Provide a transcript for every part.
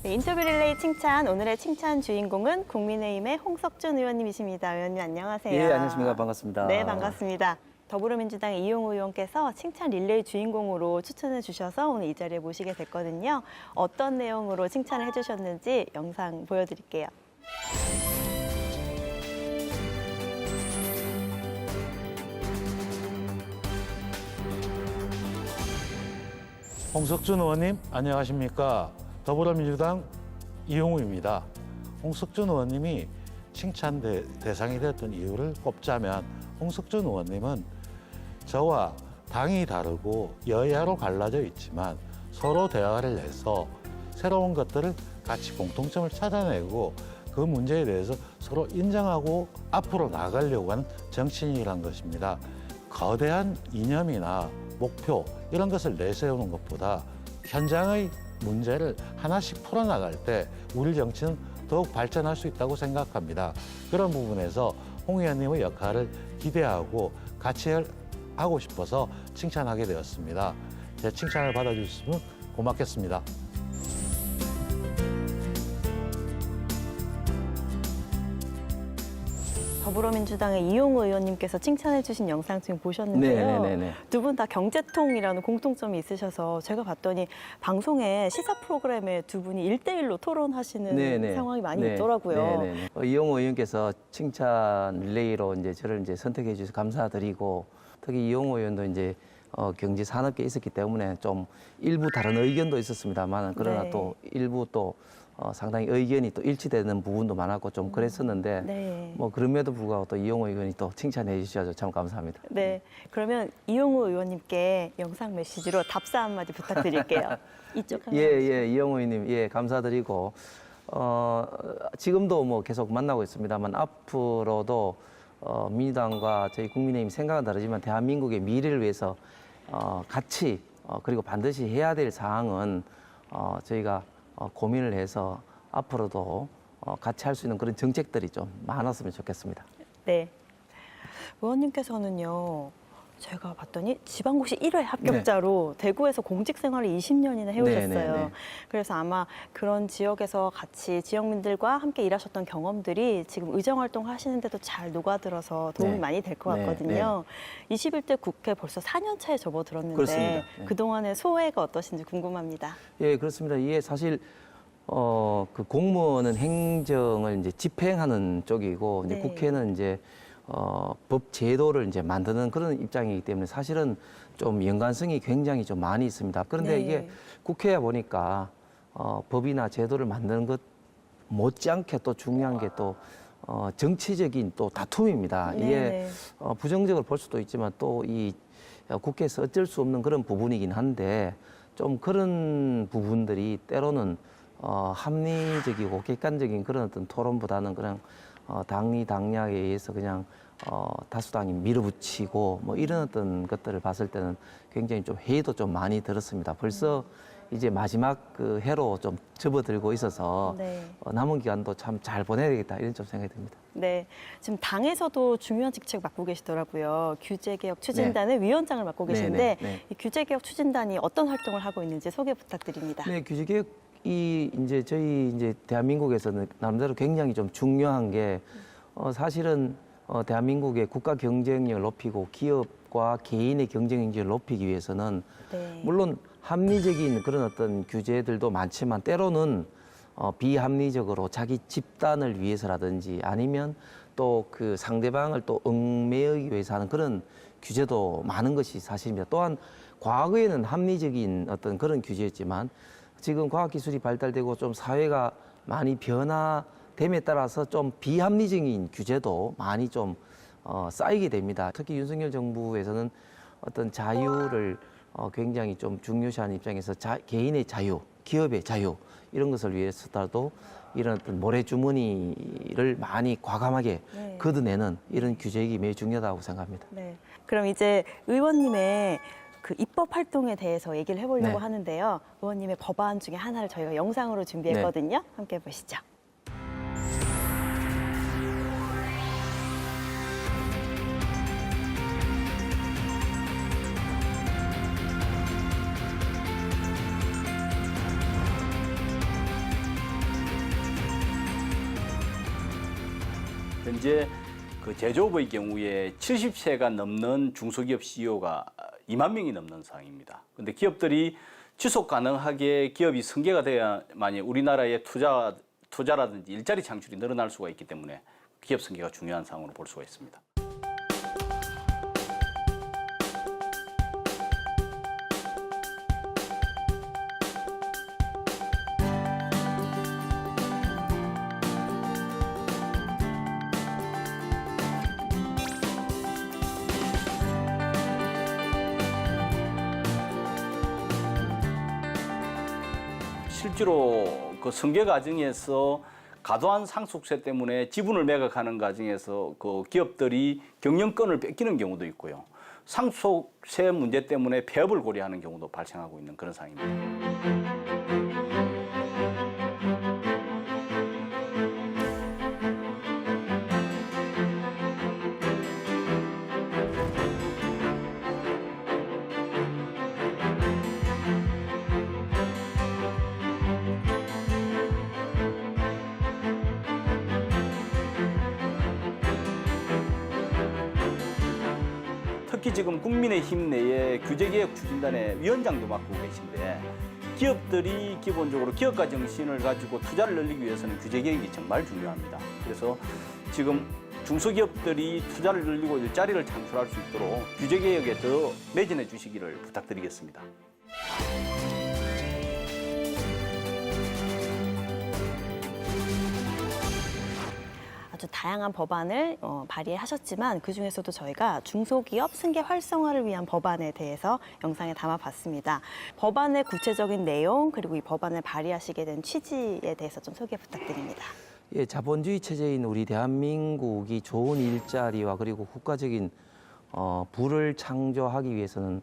네, 인터뷰 릴레이 칭찬, 오늘의 칭찬 주인공은 국민의힘의 홍석준 의원님이십니다. 의원님 안녕하세요. 예, 안녕하십니까. 반갑습니다. 네, 반갑습니다. 더불어민주당의 이용우 의원께서 칭찬 릴레이 주인공으로 추천해 주셔서 오늘 이 자리에 모시게 됐거든요. 어떤 내용으로 칭찬을 해주셨는지 영상 보여드릴게요. 홍석준 의원님 안녕하십니까. 더불어민주당 이용우입니다. 홍석준 의원님이 칭찬 대상이 됐던 이유를 꼽자면 홍석준 의원님은 저와 당이 다르고 여야로 갈라져 있지만 서로 대화를 해서 새로운 것들을 같이 공통점을 찾아내고 그 문제에 대해서 서로 인정하고 앞으로 나가려고 하는 정치인이란 것입니다. 거대한 이념이나 목표 이런 것을 내세우는 것보다 현장의 문제를 하나씩 풀어나갈 때 우리 정치는 더욱 발전할 수 있다고 생각합니다. 그런 부분에서 홍 의원님의 역할을 기대하고 같이 하고 싶어서 칭찬하게 되었습니다. 제 칭찬을 받아주시면 고맙겠습니다. 더불어민주당의 이용우 의원님께서 칭찬해 주신 영상 지금 보셨는데요. 네네네. 두 분 다 경제통이라는 공통점이 있으셔서 제가 봤더니 방송에 시사 프로그램에 두 분이 1대1로 토론하시는 네네. 상황이 많이 네. 있더라고요. 네네. 이용호 의원께서 칭찬 릴레이로 저를 선택해 주셔서 감사드리고 특히 이용호 의원도 경제 산업계에 있었기 때문에 좀 일부 다른 의견도 있었습니다만 그러나 네. 또 일부 또 상당히 의견이 또 일치되는 부분도 많았고 좀 그랬었는데 네. 뭐 그럼에도 불구하고 또 이용호 의원이 또 칭찬해 주셔서 참 감사합니다. 네, 그러면 이용우 의원님께 영상 메시지로 답사 한마디 부탁드릴게요. 이쪽 하나. 예, 이용호 의원님, 예, 감사드리고, 지금도 뭐 계속 만나고 있습니다만 앞으로도 민주당과 저희 국민의힘 생각은 다르지만 대한민국의 미래를 위해서 같이 그리고 반드시 해야 될 사항은 저희가 고민을 해서 앞으로도 같이 할 수 있는 그런 정책들이 좀 많았으면 좋겠습니다. 네. 의원님께서는요, 제가 봤더니 지방고시 1회 합격자로 대구에서 공직 생활을 20년이나 해오셨어요. 네네네. 그래서 아마 그런 지역에서 같이 지역민들과 함께 일하셨던 경험들이 지금 의정활동 하시는데도 잘 녹아들어서 도움이 네. 많이 될 것 네, 같거든요. 21대 국회 벌써 4년 차에 접어들었는데 그렇습니다. 네. 그동안의 소회가 어떠신지 궁금합니다. 예, 그렇습니다. 이게 사실 그 공무원은 행정을 집행하는 쪽이고 네. 국회는 법 제도를 만드는 그런 입장이기 때문에 사실은 좀 연관성이 굉장히 좀 많이 있습니다. 그런데 네. 이게 국회에 보니까 법이나 제도를 만드는 것 못지않게 또 중요한 게 또 정치적인 또 다툼입니다. 네, 이게 네. 부정적으로 볼 수도 있지만 또 이 국회에서 어쩔 수 없는 그런 부분이긴 한데 좀 그런 부분들이 때로는 합리적이고 객관적인 그런 어떤 토론보다는 그냥 당리 당략에 의해서 그냥 다수당이 밀어붙이고 뭐 이런 어떤 것들을 봤을 때는 굉장히 좀 회의도 좀 많이 들었습니다. 벌써 이제 마지막 그 해로 좀 접어들고 있어서 네. 남은 기간도 참 잘 보내야 되겠다 이런 좀 생각이 듭니다. 네, 지금 당에서도 중요한 직책 맡고 계시더라고요. 규제개혁 추진단의 위원장을 맡고 계신데 네. 이 규제개혁 추진단이 어떤 활동을 하고 있는지 소개 부탁드립니다. 네, 규제개혁이 저희 대한민국에서는 나름대로 굉장히 좀 중요한 게 사실은 대한민국의 국가 경쟁력을 높이고 기업과 개인의 경쟁력을 높이기 위해서는 네. 물론 합리적인 그런 어떤 규제들도 많지만 때로는 비합리적으로 자기 집단을 위해서라든지 아니면 또 그 상대방을 또 얽매이기 위해서 하는 그런 규제도 많은 것이 사실입니다. 또한 과거에는 합리적인 어떤 그런 규제였지만 지금 과학기술이 발달되고 좀 사회가 많이 변화됨에 따라서 좀 비합리적인 규제도 많이 좀 쌓이게 됩니다. 특히 윤석열 정부에서는 어떤 자유를 굉장히 좀 중요시하는 입장에서 개인의 자유, 기업의 자유 이런 것을 위해서라도 이런 어떤 모래주머니를 많이 과감하게 네. 걷어내는 이런 규제이기 매우 중요하다고 생각합니다. 네. 그럼 이제 의원님의 그 입법 활동에 대해서 얘기를 해보려고 네. 하는데요. 의원님의 법안 중에 하나를 저희가 영상으로 준비했거든요. 함께 보시죠. 현재 그 제조업의 경우에 70세가 넘는 중소기업 CEO가 2만 명이 넘는 상황입니다. 그런데 기업들이 지속 가능하게 기업이 승계가 돼야만이 우리나라의 투자라든지 일자리 창출이 늘어날 수가 있기 때문에 기업 승계가 중요한 상황으로 볼 수가 있습니다. 실제로 그 승계 과정에서 과도한 상속세 때문에 지분을 매각하는 과정에서 그 기업들이 경영권을 뺏기는 경우도 있고요. 상속세 문제 때문에 폐업을 고려하는 경우도 발생하고 있는 그런 상황입니다. 특히 지금 국민의힘 내에 규제개혁 추진단의 위원장도 맡고 계신데 기업들이 기본적으로 기업가 정신을 가지고 투자를 늘리기 위해서는 규제개혁이 정말 중요합니다. 그래서 지금 중소기업들이 투자를 늘리고 일자리를 창출할 수 있도록 규제개혁에 더 매진해 주시기를 부탁드리겠습니다. 아주 다양한 법안을 발의하셨지만 그중에서도 저희가 중소기업 승계 활성화를 위한 법안에 대해서 영상에 담아봤습니다. 법안의 구체적인 내용 그리고 이 법안을 발의하시게 된 취지에 대해서 좀 소개 부탁드립니다. 예, 자본주의 체제인 우리 대한민국이 좋은 일자리와 그리고 국가적인 부를 창조하기 위해서는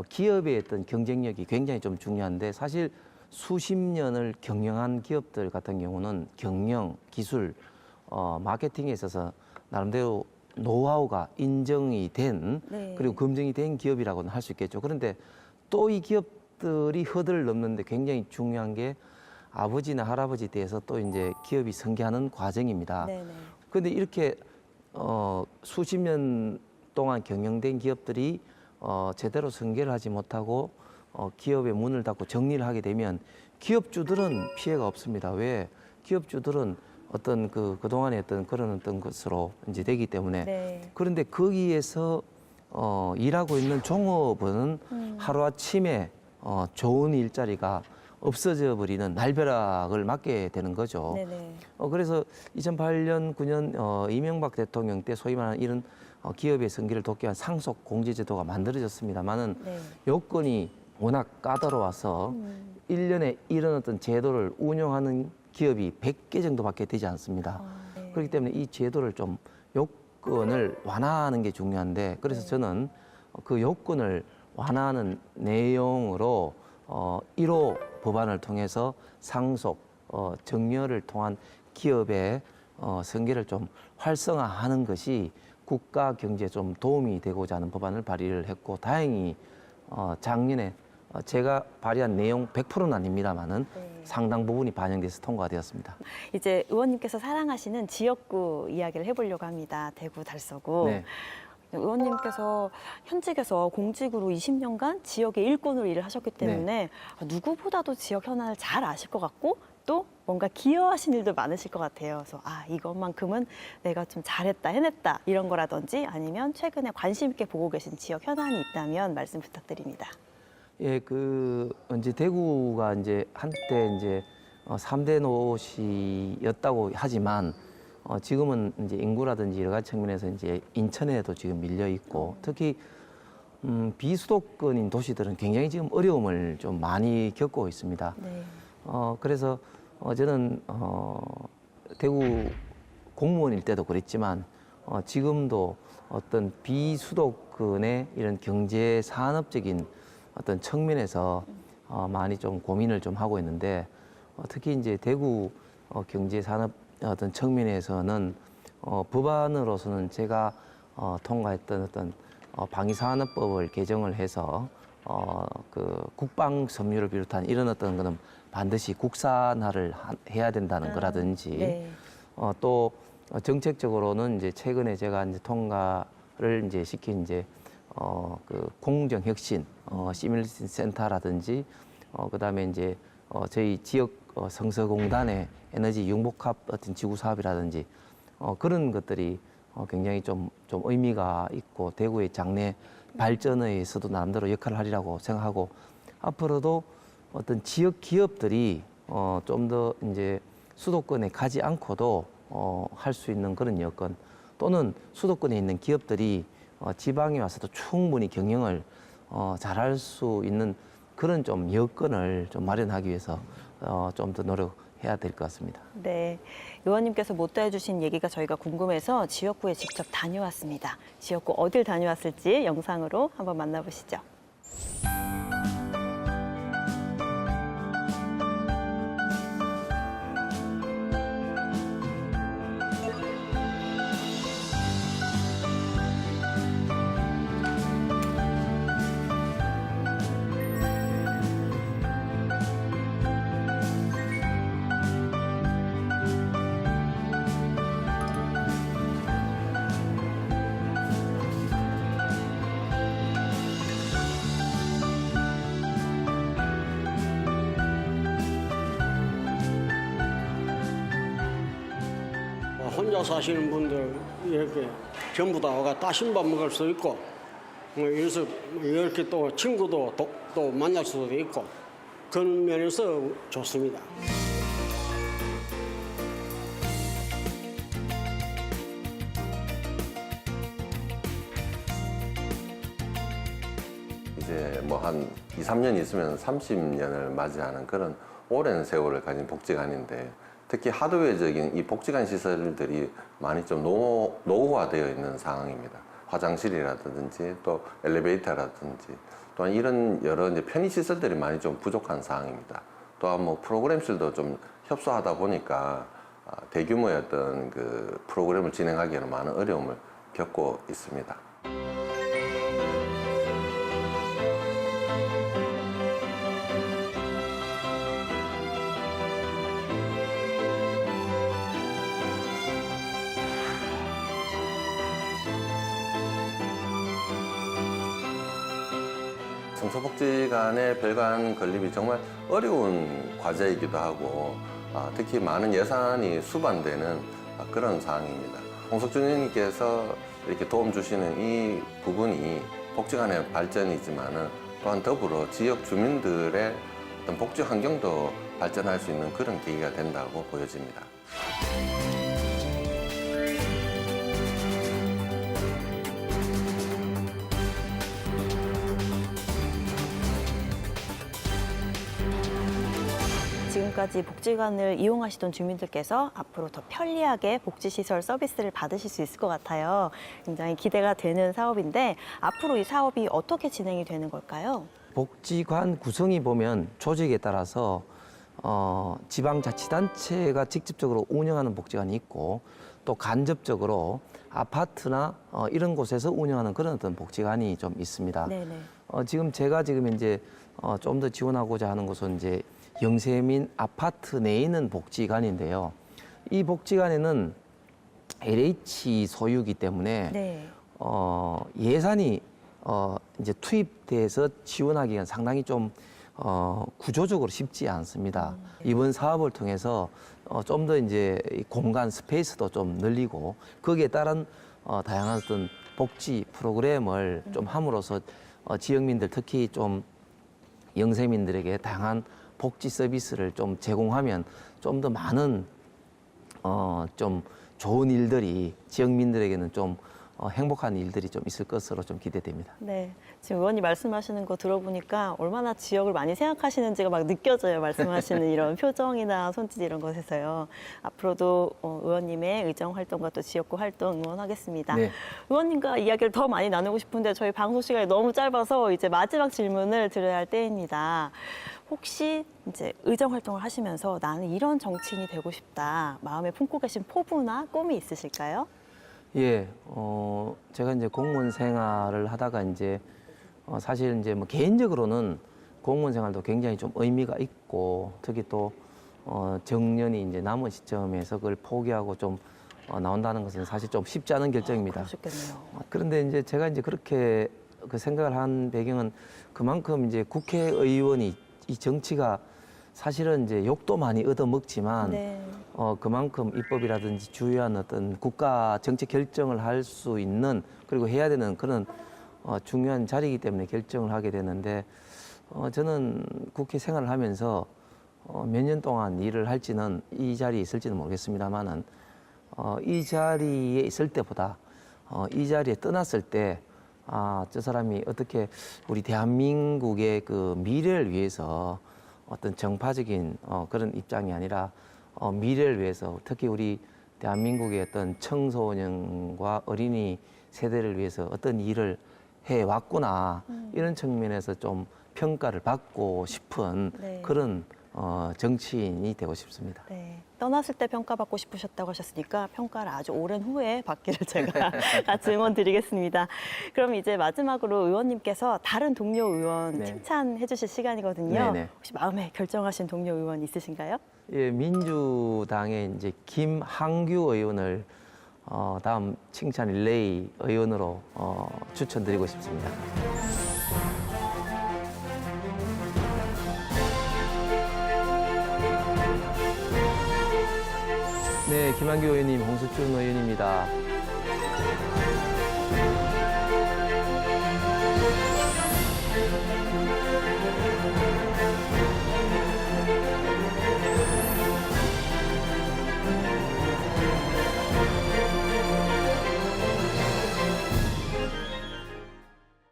기업의 어떤 경쟁력이 굉장히 좀 중요한데 사실 수십 년을 경영한 기업들 같은 경우는 경영, 기술, 마케팅에 있어서 나름대로 노하우가 인정이 된 네. 그리고 검증이 된 기업이라고는 할 수 있겠죠. 그런데 또 이 기업들이 허들을 넘는데 굉장히 중요한 게 아버지나 할아버지 때에서 또 이제 기업이 승계하는 과정입니다. 네네. 그런데 이렇게 수십 년 동안 경영된 기업들이 제대로 승계를 하지 못하고 기업의 문을 닫고 정리를 하게 되면 기업주들은 피해가 없습니다. 왜? 기업주들은 어떤 그동안에 어떤 것으로 이제 되기 때문에 네. 그런데 거기에서 일하고 있는 종업원은 하루아침에 좋은 일자리가 없어져 버리는 날벼락을 맞게 되는 거죠. 네네. 그래서 2008년, 9년 이명박 대통령 때 소위 말하는 이런 기업의 승계를 돕기 위한 상속 공제제도가 만들어졌습니다만은 네. 요건이 워낙 까다로워서 1년에 이런 어떤 제도를 운영하는 기업이 100개 정도밖에 되지 않습니다. 네. 그렇기 때문에 이 제도를 좀 요건을 완화하는 게 중요한데 그래서 네. 저는 그 요건을 완화하는 내용으로 1호 법안을 통해서 상속, 정려를 통한 기업의 승계를 좀 활성화하는 것이 국가 경제에 좀 도움이 되고자 하는 법안을 발의를 했고 다행히 작년에 제가 발의한 내용 100%는 아닙니다만은 네. 상당 부분이 반영돼서 통과가 되었습니다. 이제 의원님께서 사랑하시는 지역구 이야기를 해보려고 합니다. 대구 달서구. 네. 의원님께서 현직에서 공직으로 20년간 지역의 일꾼으로 일을 하셨기 때문에 누구보다도 지역 현안을 잘 아실 것 같고 또 뭔가 기여하신 일도 많으실 것 같아요. 그래서 이것만큼은 내가 좀 잘했다, 해냈다 이런 거라든지 아니면 최근에 관심 있게 보고 계신 지역 현안이 있다면 말씀 부탁드립니다. 예, 이제 대구가 이제 한때 이제 3대 도시였다고 하지만 지금은 이제 인구라든지 여러 가지 측면에서 이제 인천에도 지금 밀려 있고 특히 비수도권인 도시들은 굉장히 지금 어려움을 좀 많이 겪고 있습니다. 네. 그래서 저는 대구 공무원일 때도 그랬지만 지금도 어떤 비수도권의 이런 경제 산업적인 어떤 측면에서 많이 좀 고민을 좀 하고 있는데 특히 이제 대구 경제 산업 어떤 측면에서는 법안으로서는 제가 통과했던 어떤 방위산업법을 개정을 해서 그 국방 섬유를 비롯한 이런 어떤 거는 반드시 국산화를 해야 된다는 거라든지 네. 또 정책적으로는 이제 최근에 제가 이제 통과를 이제 시킨 이제 그 공정혁신 시뮬레이션 센터라든지 그다음에 이제 저희 지역 성서공단의 에너지 융복합 어떤 지구 사업이라든지 그런 것들이 굉장히 좀 의미가 있고 대구의 장래 발전에 있어도 나름대로 역할을 하리라고 생각하고 앞으로도 어떤 지역 기업들이 좀 더 이제 수도권에 가지 않고도 할 수 있는 그런 여건 또는 수도권에 있는 기업들이 지방에 와서도 충분히 경영을 잘할 수 있는 그런 좀 여건을 좀 마련하기 위해서 좀 더 노력해야 될 것 같습니다. 네, 의원님께서 못다해 주신 얘기가 저희가 궁금해서 지역구에 직접 다녀왔습니다. 지역구 어딜 다녀왔을지 영상으로 한번 만나보시죠. 혼자 사시는 분들 이렇게 전부 다 와가 따신밥 먹을 수 있고 그래서 이렇게 또 친구도 또 만날 수도 있고 그런 면에서 좋습니다. 이제 뭐 한 2, 3년 있으면 30년을 맞이하는 그런 오랜 세월을 가진 복지관인데 특히 하드웨어적인 이 복지관 시설들이 많이 좀 노후화되어 있는 상황입니다. 화장실이라든지 또 엘리베이터라든지 또한 이런 여러 이제 편의 시설들이 많이 좀 부족한 상황입니다. 또한 뭐 프로그램실도 좀 협소하다 보니까 대규모의 어떤 그 프로그램을 진행하기에는 많은 어려움을 겪고 있습니다. 성서복지관의 별관 건립이 정말 어려운 과제이기도 하고 특히 많은 예산이 수반되는 그런 상황입니다. 홍석준 의원님께서 이렇게 도움 주시는 이 부분이 복지관의 발전이지만은 또한 더불어 지역 주민들의 어떤 복지 환경도 발전할 수 있는 그런 계기가 된다고 보여집니다. 지금까지 복지관을 이용하시던 주민들께서 앞으로 더 편리하게 복지시설 서비스를 받으실 수 있을 것 같아요. 굉장히 기대가 되는 사업인데 앞으로 이 사업이 어떻게 진행이 되는 걸까요? 복지관 구성이 보면 조직에 따라서 지방자치단체가 직접적으로 운영하는 복지관이 있고 또 간접적으로 아파트나 이런 곳에서 운영하는 그런 어떤 복지관이 좀 있습니다. 네네. 지금 제가 이제 좀 더 지원하고자 하는 곳은 이제 영세민 아파트 내에 있는 복지관인데요. 이 복지관에는 LH 소유이기 때문에 네. 예산이 이제 투입돼서 지원하기가 상당히 좀 구조적으로 쉽지 않습니다. 이번 사업을 통해서 좀 더 이제 이 공간 스페이스도 좀 늘리고 거기에 따른 다양한 어떤 복지 프로그램을 좀 함으로써 지역민들 특히 좀 영세민들에게 다양한 복지 서비스를 좀 제공하면 좀 더 많은 좀 좋은 일들이 지역민들에게는 좀 행복한 일들이 좀 있을 것으로 좀 기대됩니다. 네, 지금 의원님 말씀하시는 거 들어보니까 얼마나 지역을 많이 생각하시는지가 막 느껴져요. 말씀하시는 이런 표정이나 손짓 이런 것에서요. 앞으로도 의원님의 의정 활동과 또 지역구 활동 응원하겠습니다. 네. 의원님과 이야기를 더 많이 나누고 싶은데 저희 방송 시간이 너무 짧아서 이제 마지막 질문을 드려야 할 때입니다. 혹시 이제 의정 활동을 하시면서 나는 이런 정치인이 되고 싶다. 마음에 품고 계신 포부나 꿈이 있으실까요? 예, 제가 이제 공무원 생활을 하다가 이제 사실 이제 뭐 개인적으로는 공무원 생활도 굉장히 좀 의미가 있고 특히 또 정년이 이제 남은 시점에서 그걸 포기하고 좀 나온다는 것은 사실 좀 쉽지 않은 결정입니다. 그러셨겠네요. 그런데 이제 제가 이제 그렇게 그 생각을 한 배경은 그만큼 이제 국회의원이 이 정치가 사실은 이제 욕도 많이 얻어먹지만 네. 그만큼 입법이라든지 주요한 어떤 국가 정책 결정을 할 수 있는 그리고 해야 되는 그런 중요한 자리이기 때문에 결정을 하게 되는데 저는 국회 생활을 하면서 몇 년 동안 일을 할지는 이 자리에 있을지는 모르겠습니다만은 이 자리에 있을 때보다 이 자리에 떠났을 때 저 사람이 어떻게 우리 대한민국의 그 미래를 위해서 어떤 정파적인 그런 입장이 아니라 미래를 위해서 특히 우리 대한민국의 어떤 청소년과 어린이 세대를 위해서 어떤 일을 해 왔구나 이런 측면에서 좀 평가를 받고 싶은 네. 그런 정치인이 되고 싶습니다. 네. 떠났을 때 평가받고 싶으셨다고 하셨으니까 평가를 아주 오랜 후에 받기를 제가 같이 응원드리겠습니다. 그럼 이제 마지막으로 의원님께서 다른 동료 의원 네. 칭찬해 주실 시간이거든요. 네네. 혹시 마음에 결정하신 동료 의원 있으신가요? 예, 민주당의 이제 김한규 의원을 다음 칭찬 릴레이 의원으로 추천드리고 싶습니다. 네, 김한규 의원님, 홍석준 의원입니다.